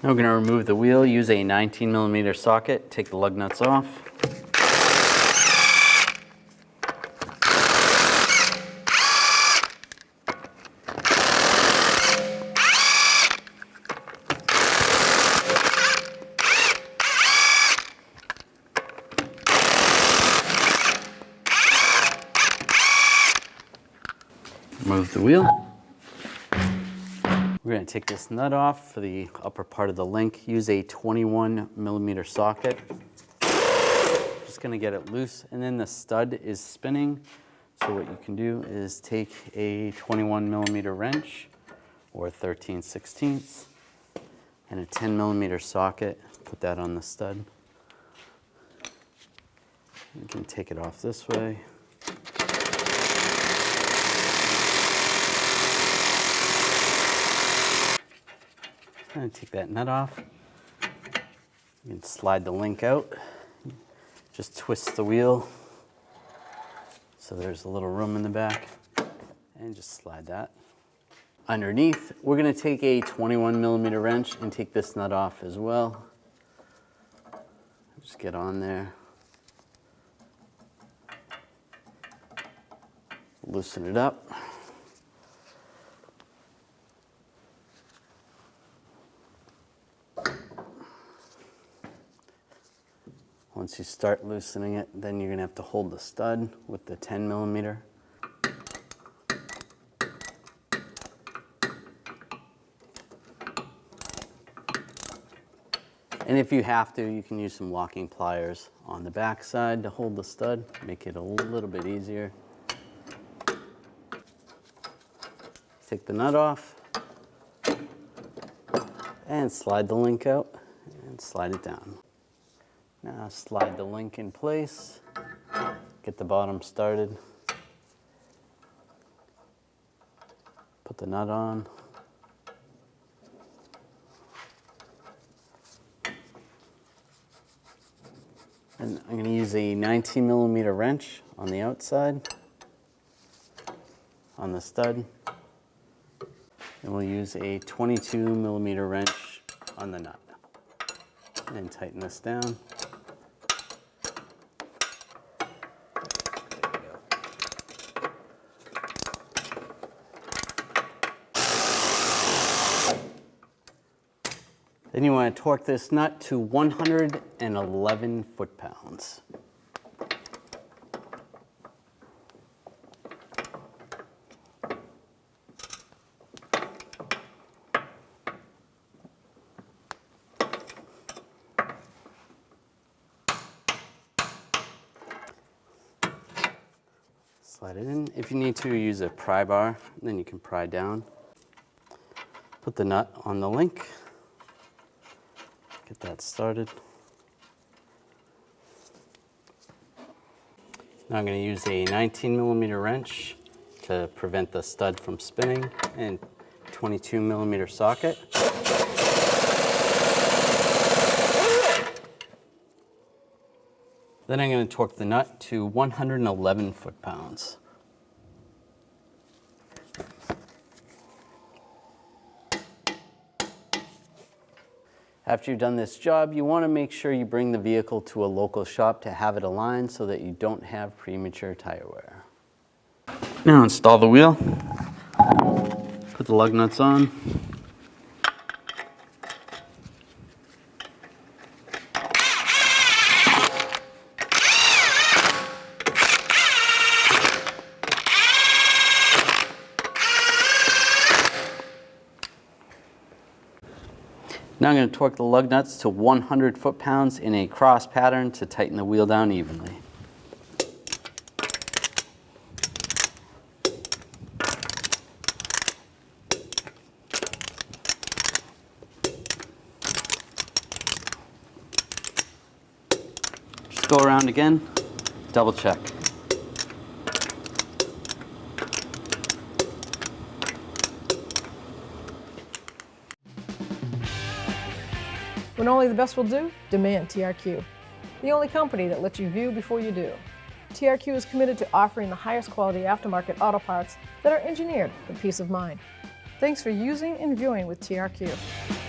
Now we're going to remove the wheel, use a 19mm socket, take the lug nuts off. Remove the wheel. We're going to take this nut off for the upper part of the link. Use a 21mm socket. Just going to get it loose, and then the stud is spinning. So what you can do is take a 21mm wrench or 13/16 and a 10mm socket. Put that on the stud. You can take it off this way. And take that nut off. You can slide the link out. Just twist the wheel so there's a little room in the back, and just slide that. Underneath, we're going to take a 21mm wrench and take this nut off as well. Just get on there. Loosen it up. Once you start loosening it, then you're going to have to hold the stud with the 10mm. And if you have to, you can use some locking pliers on the back side to hold the stud, make it a little bit easier. Take the nut off and slide the link out and slide it down. Now slide the link in place, get the bottom started, put the nut on, and I'm going to use a 19mm wrench on the outside, on the stud, and we'll use a 22mm wrench on the nut, and tighten this down. Then you want to torque this nut to 111 foot-pounds. Slide it in. If you need to, use a pry bar, then you can pry down. Put the nut on the link. Get that started. Now I'm going to use a 19mm wrench to prevent the stud from spinning, and 22mm socket. Then I'm going to torque the nut to 111 foot-pounds. After you've done this job, you want to make sure you bring the vehicle to a local shop to have it aligned so that you don't have premature tire wear. Now install the wheel. Put the lug nuts on. Now I'm going to torque the lug nuts to 100 foot-pounds in a cross pattern to tighten the wheel down evenly. Just go around again, double check. When only the best will do, demand TRQ. The only company that lets you view before you do. TRQ is committed to offering the highest quality aftermarket auto parts that are engineered for peace of mind. Thanks for using and viewing with TRQ.